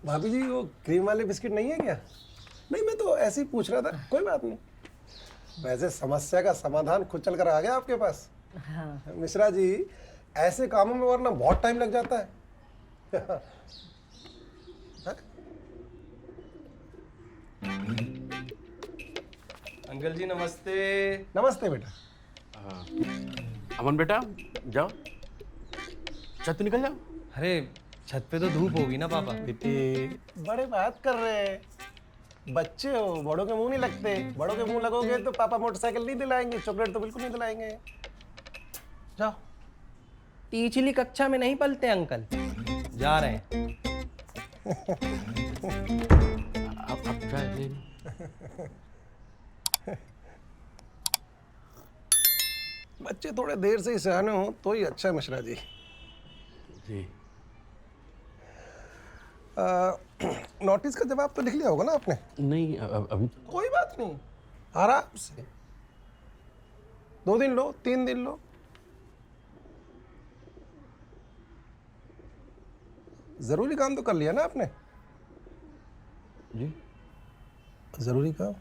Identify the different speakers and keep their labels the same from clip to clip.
Speaker 1: भाभी जी वो क्रीम वाले बिस्किट नहीं है क्या? नहीं, मैं तो ऐसे ही पूछ रहा था, कोई बात नहीं। वैसे समस्या का समाधान खुद चल कर आ गया आपके पास।
Speaker 2: हाँ।
Speaker 1: मिश्रा जी, ऐसे कामों में वरना बहुत टाइम लग जाता है।
Speaker 3: अंकल जी नमस्ते।
Speaker 1: नमस्ते बेटा।
Speaker 4: अमन बेटा जाओ, छत पे निकल जाओ।
Speaker 3: अरे छत पे तो धूप होगी ना पापा।
Speaker 1: बेटे, बड़े बात कर रहे हैं। बच्चे हो, बड़ों के मुंह नहीं लगते। बड़ों के मुंह लगोगे तो पापा मोटरसाइकिल नहीं दिलाएंगे, चॉकलेट तो बिल्कुल नहीं दिलाएंगे। जाओ।
Speaker 3: पिछली कक्षा में नहीं पलते अंकल, जा रहे हैं।
Speaker 4: अब चाय ले।
Speaker 1: बच्चे थोड़े देर से ही सयाने हो तो ही अच्छा है मिश्रा जी।
Speaker 4: जी
Speaker 1: नोटिस का जवाब तो लिख लिया होगा ना आपने?
Speaker 4: नहीं, अभी
Speaker 1: कोई बात नहीं, आराम से 2 दिन लो, 3 दिन लो। जरूरी काम तो कर लिया ना आपने?
Speaker 4: जी
Speaker 1: जरूरी काम।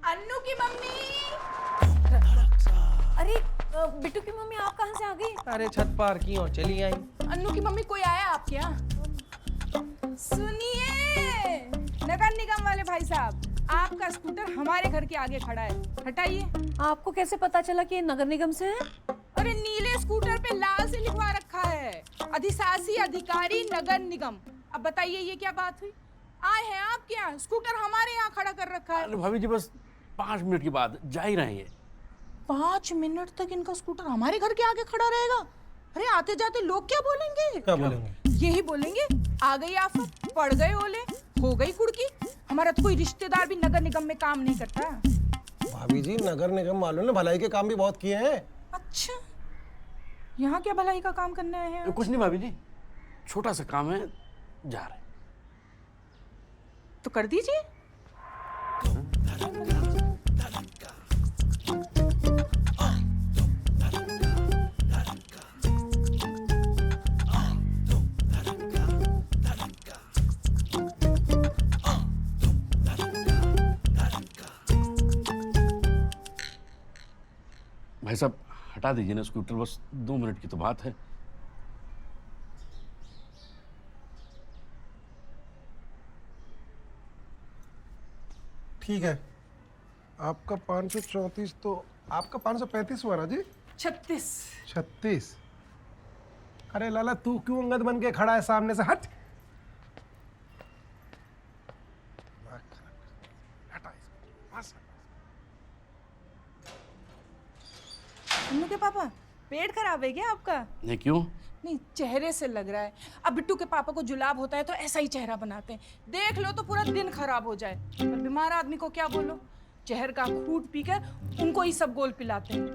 Speaker 5: अन्नू की मम्मी।
Speaker 2: अरे बिट्टू की मम्मी आप कहाँ से आ गई?
Speaker 3: अरे छत पार की हो, चली आई।
Speaker 5: अन्नू की मम्मी कोई आया आपके यहाँ? सुनिए नगर निगम वाले भाई साहब, आपका स्कूटर हमारे घर के आगे खड़ा है, हटाइए।
Speaker 2: आपको कैसे पता चला कि ये नगर निगम से है?
Speaker 5: अरे नीले स्कूटर पे लाल से लिखवा रखा है, अधिशासी अधिकारी नगर निगम। अब बताइए ये क्या बात हुई? आए हैं आपके यहाँ, स्कूटर हमारे यहाँ खड़ा कर रखा है।
Speaker 4: अरे भाभी जी बस 5 मिनट के बाद जा ही रहे हैं।
Speaker 5: 5 मिनट तक इनका स्कूटर हमारे घर के आगे खड़ा रहेगा? अरे आते जाते लोग क्या बोलेंगे?
Speaker 1: क्या बोलेंगे?
Speaker 5: यही बोलेंगे, आ गई आफत, पड़ गए ओले, हो गई कुड़की। हमारा तो कोई रिश्तेदार भी नगर निगम में काम नहीं करता।
Speaker 1: भाभी जी, नगर निगम वालों ने भलाई के काम भी बहुत किए हैं।
Speaker 5: अच्छा, यहाँ क्या भलाई का काम करने आए हैं?
Speaker 4: कुछ नहीं भाभी जी, छोटा सा काम है, जा रहे हैं।
Speaker 5: तो कर दीजिए।
Speaker 4: भाई साहब हटा दीजिए ना स्कूटर, बस 2 मिनट की तो बात है।
Speaker 1: ठीक है, आपका 534 तो आपका 535 हुआ ना जी?
Speaker 5: 36।
Speaker 1: 36। अरे लाला, तू क्यों अंगद बन के खड़ा है सामने से? हट। हटा इसको।
Speaker 5: अन्नू के पापा, पेट खराब है क्या आपका?
Speaker 4: नहीं क्यों?
Speaker 5: नहीं, चेहरे से लग रहा है। अब बिट्टू के पापा को जुलाब होता है तो ऐसा ही चेहरा बनाते हैं, देख लो तो पूरा दिन खराब हो जाए। पर बीमार आदमी को क्या बोलो, जहर का घूंट पीकर उनको ही सब गोल पिलाते हैं।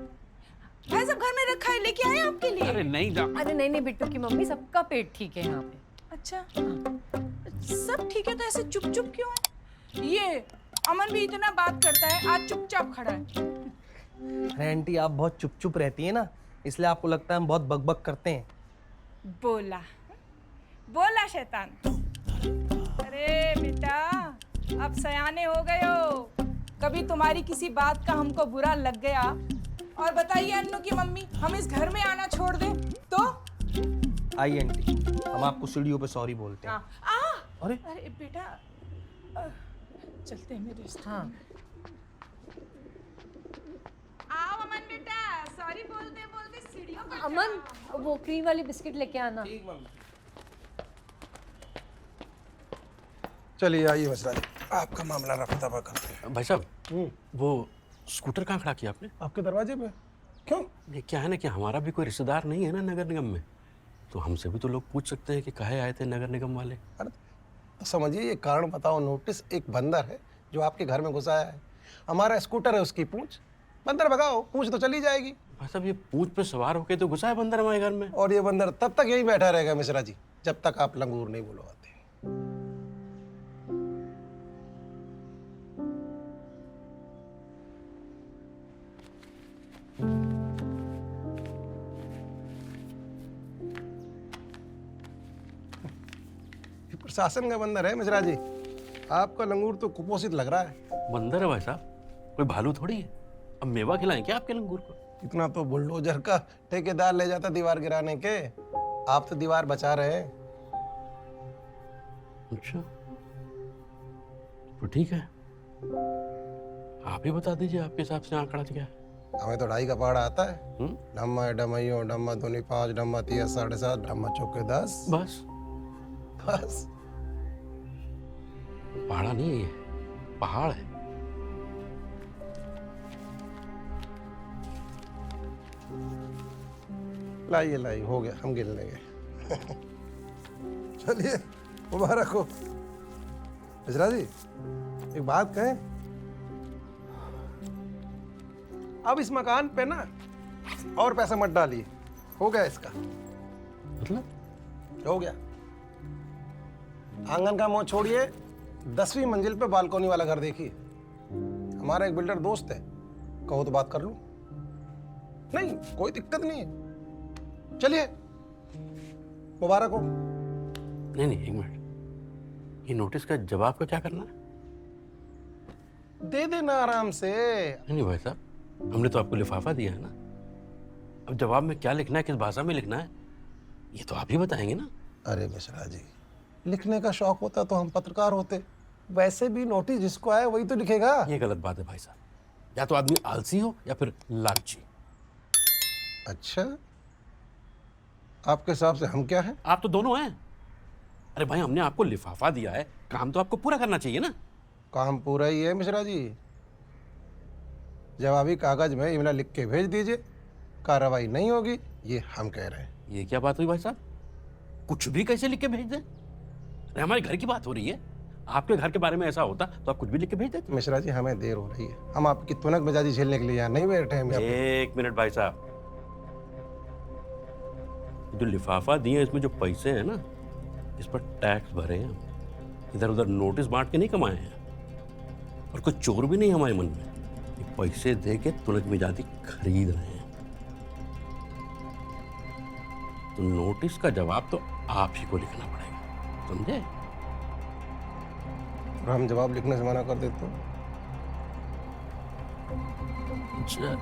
Speaker 5: भाई सब घर में रखा है, लेके आए आपके लिए।
Speaker 4: अरे नहीं जा।
Speaker 2: अरे नहीं नहीं बिट्टू की मम्मी, सबका पेट ठीक है यहाँ पे।
Speaker 5: अच्छा, सब ठीक है तो ऐसे चुप चुप क्यों है? ये अमन भी इतना बात करता है, आज चुपचाप खड़ा है।
Speaker 3: अरे आंटी, आप बहुत चुप चुप रहती है ना, इसलिए आपको लगता है हम बहुत बकबक करते हैं।
Speaker 5: बोला बोला शैतान। अरे बेटा, अब सयाने हो गए हो, कभी तुम्हारी किसी बात का हमको बुरा लग गया और बताइए अन्नू की मम्मी, हम इस घर में आना छोड़ दें तो?
Speaker 3: आई आंटी, हम आपको सीढ़ियों पे सॉरी बोलते हैं। अरे
Speaker 5: अरे बेटा, चलते हैं मेरे साथ।
Speaker 2: हाँ।
Speaker 5: आओ अमन बेटा, सॉरी बोलते बोलते सीढ़ियों पर
Speaker 2: अमन, वो क्रीम वाली बिस्किट लेके आना।
Speaker 1: चलिए आइए मिश्रा जी, आपका मामला रफा दफा करते हैं।
Speaker 4: भाई साहब वो स्कूटर कहाँ खड़ा किया आपने?
Speaker 1: आपके दरवाजे पे। क्यों?
Speaker 4: ये क्या है ना कि हमारा भी कोई रिश्तेदार नहीं है ना नगर निगम में, तो हमसे भी तो लोग पूछ सकते हैं कि काहे आए थे नगर निगम वाले।
Speaker 1: अरे तो समझिए, ये कारण बताओ नोटिस, एक बंदर है जो आपके घर में घुस आया है। हमारा स्कूटर है, उसकी पूंछ। बंदर भगाओ, पूंछ तो चली जाएगी।
Speaker 4: भाई साहब ये पूंछ पे सवार होके तो घुसा है बंदर हमारे घर में।
Speaker 1: और ये बंदर तब तक यहीं बैठा रहेगा मिश्रा जी, जब तक आप लंगूर नहीं बुलवाते। शासन का बंदर है मिश्रा जी। आपका लंगूर तो कुपोषित लग रहा है।
Speaker 4: बंदर है भाई साहब, कोई भालू थोड़ी है। अब मेवा खिलाएं क्या आपके लंगूर को?
Speaker 1: इतना तो बुलडोजर का ठेकेदार ले जाता दीवार गिराने के। आप तो दीवार बचा रहे हैं।
Speaker 4: अच्छा तो ठीक है, आप ही बता दीजिए आपके हिसाब से आंकड़ा क्या है।
Speaker 1: हमें तो 2.5 का पहाड़ा आता है।
Speaker 4: हम्म?
Speaker 1: ढम्मा डमइयो ढम्मा दूनी 5 ढम्मा 3 7.5 ढम्मा चौके 10।
Speaker 4: बस
Speaker 1: बस
Speaker 4: पहाड़ा नहीं है ये, पहाड़ है।
Speaker 1: लाइए लाइए, हो गया, हम गिन लेंगे। चलिए मुबारक हो। मिश्रा जी एक बात कहें, अब इस मकान पे ना और पैसा मत डालिए। हो गया इसका,
Speaker 4: मतलब
Speaker 1: हो गया। आंगन का मोह छोड़िए, 10वीं मंजिल पे बालकनी वाला घर देखिए। हमारा एक बिल्डर दोस्त है, कहो तो बात कर लूं। नहीं कोई दिक्कत नहीं है, चलिए मुबारक हो।
Speaker 4: नहीं नहीं, एक मिनट, ये नोटिस का जवाब का क्या करना है?
Speaker 1: दे देना आराम से।
Speaker 4: नहीं भाई साहब, हमने तो आपको लिफाफा दिया है ना। अब जवाब में क्या लिखना है, किस भाषा में लिखना है, ये तो आप ही बताएंगे ना।
Speaker 1: अरे मिश्रा जी, लिखने का शौक होता तो हम पत्रकार होते। वैसे भी नोटिस जिसको आए वही तो लिखेगा।
Speaker 4: ये गलत बात है भाई साहब, या तो आदमी आलसी हो या फिर लालची।
Speaker 1: अच्छा, आपके हिसाब से हम क्या हैं?
Speaker 4: आप तो दोनों हैं। अरे भाई, हमने आपको लिफाफा दिया है, काम तो आपको पूरा करना चाहिए ना।
Speaker 1: काम पूरा ही है मिश्रा जी। जवाबी कागज में इमला लिख के भेज दीजिए, कार्रवाई नहीं होगी, ये हम कह रहे हैं।
Speaker 4: ये क्या बात हुई भाई साहब? कुछ भी कैसे लिख के भेज दें? अरे हमारे घर की बात हो रही है, आपके घर के बारे में ऐसा होता तो आप कुछ भी लिख के भेज देते।
Speaker 1: मिश्रा जी हमें देर हो रही है, हम आपकी तुनक मिजाजी झेलने के लिए यहाँ नहीं बैठे हैं।
Speaker 4: एक मिनट भाई साहब, जो लिफाफा दिए इसमें जो पैसे हैं ना, इस पर टैक्स भरे हैं हम। इधर उधर नोटिस बांट के नहीं कमाए हैं, और कोई चोर भी नहीं हमारे मन में। ये पैसे दे के तुनक मिजाजी खरीद रहे हैं। तो नोटिस का जवाब तो आप ही को लिखना पड़ेगा, समझे?
Speaker 1: और हम जवाब लिखने से मना कर देते हो।
Speaker 4: अच्छा,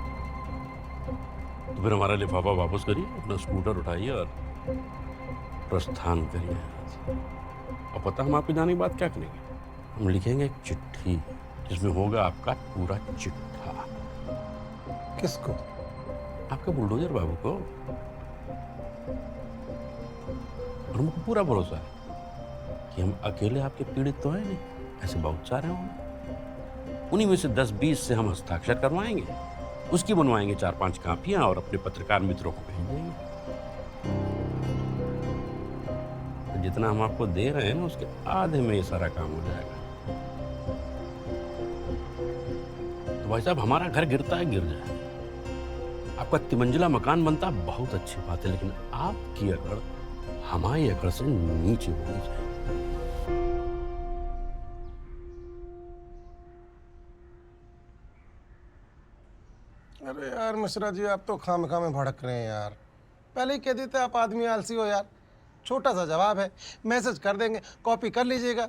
Speaker 4: तो फिर हमारा लिफाफा वापस करिए, अपना स्कूटर उठाइए और प्रस्थान करिए। और पता हम आपके जाने के बाद क्या करेंगे? हम लिखेंगे एक चिट्ठी जिसमें होगा आपका पूरा चिट्ठा।
Speaker 1: किसको?
Speaker 4: आपके बुलडोजर बाबू को। और हमको पूरा भरोसा है कि हम अकेले आपके पीड़ित तो हैं नहीं, ऐसे बहुत सारे होंगे। उन्हीं में से 10-20 से हम हस्ताक्षर करवाएंगे, उसकी बनवाएंगे 4-5 कापियां और अपने पत्रकार मित्रों को भेज देंगे। तो जितना हम आपको दे रहे हैं ना, उसके आधे में ये सारा काम हो जाएगा। तो भाई साहब, हमारा घर गिरता है गिर जाए, आपका 3 मंजिला मकान बनता बहुत अच्छी बात है, लेकिन आपकी अकड़ हमारी अकड़ से नीचे होनी चाहिए।
Speaker 1: अरे यार मिश्रा जी, आप तो खामखा में भड़क रहे हैं यार। पहले ही कह देते आप आदमी आलसी हो यार। छोटा सा जवाब है, मैसेज कर देंगे, कॉपी कर लीजिएगा,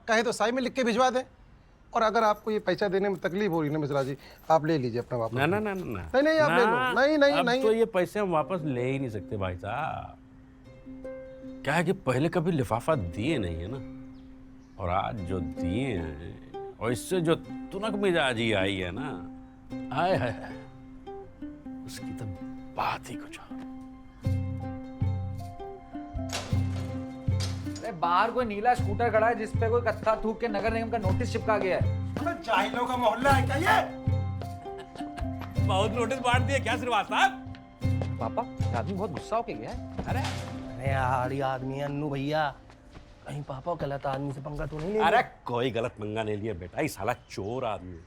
Speaker 1: कहे तो साई में लिख के भिजवा दें। और अगर आपको ये पैसा देने में तकलीफ हो रही ना मिश्रा जी, आप ले लीजिए अपना वापस।
Speaker 4: ना ना ना ना
Speaker 1: नहीं नहीं, आप ले लो। नहीं नहीं
Speaker 4: अब
Speaker 1: नहीं,
Speaker 4: तो ये पैसे हम वापस ले ही नहीं सकते भाई साहब। क्या है कि पहले कभी लिफाफा दिए नहीं है ना, और आज जो दिए हैं और इससे जो तुनक मिजाजी आई है ना, आए है, उसकी तो बात ही कुछ और।
Speaker 6: अरे बाहर कोई नीला स्कूटर खड़ा है जिसपे कोई कत्था थूक के नगर निगम का नोटिस चिपका गया है।
Speaker 1: जाहिलों का मोहल्ला है क्या ये?
Speaker 4: बहुत नोटिस बांट दिए क्या श्रीवास साहब?
Speaker 6: पापा, ये आदमी बहुत गुस्सा होके गया है।
Speaker 3: अरे यार, ये आदमी है अन्नू भैया, कहीं पापा गलत आदमी से पंगा तो नहीं ले
Speaker 4: अरे कोई गलत पंगा नहीं लिया बेटा, ये साला चोर आदमी,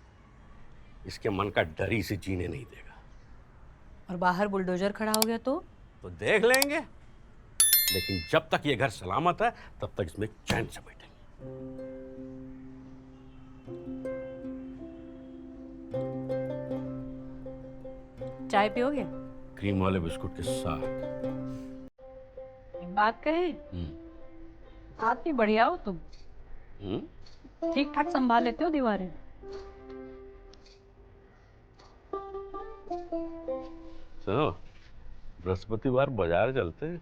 Speaker 4: इसके मन का डर ही से जीने नहीं देगा।
Speaker 2: और बाहर बुलडोजर खड़ा हो गया तो
Speaker 4: देख लेंगे, लेकिन जब तक ये घर सलामत है तब तक इसमें चैन से बैठेंगे।
Speaker 2: चाय पियोगे?
Speaker 4: क्रीम वाले बिस्कुट के साथ।
Speaker 2: एक बात कहे, आती बढ़िया हो तुम,
Speaker 4: हम्म?
Speaker 2: ठीक ठाक संभाल लेते हो दीवारें।
Speaker 4: सुनो, बृहस्पतिवार बाजार चलते हैं,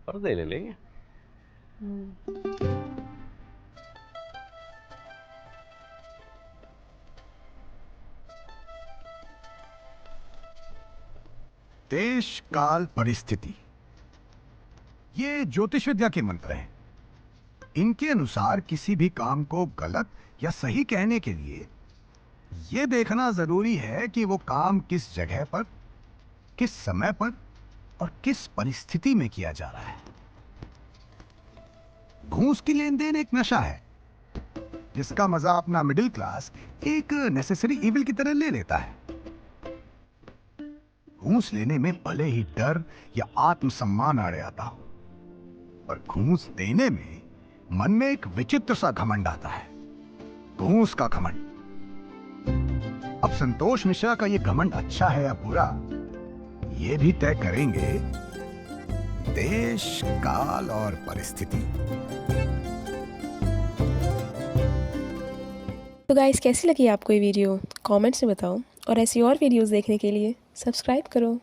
Speaker 4: पर्दे ले लेंगे।
Speaker 7: देश काल परिस्थिति, ये ज्योतिष विद्या के मंत्र हैं। इनके अनुसार किसी भी काम को गलत या सही कहने के लिए यह देखना जरूरी है कि वो काम किस जगह पर, किस समय पर और किस परिस्थिति में किया जा रहा है। घूस की लेन देन एक नशा है जिसका मजा अपना मिडिल क्लास एक नेसेसरी इविल की तरह ले लेता है। घूस लेने में भले ही डर या आत्मसम्मान आ आता हो, पर घूस देने में मन में एक विचित्र सा घमंड आता है, घूस का घमंड। अब संतोष मिश्रा का ये घमंड अच्छा है या बुरा, ये भी तय करेंगे देश, काल और परिस्थिति।
Speaker 8: तो गाइस, कैसी लगी आपको ये वीडियो? कमेंट्स में बताओ और ऐसी और वीडियोस देखने के लिए सब्सक्राइब करो।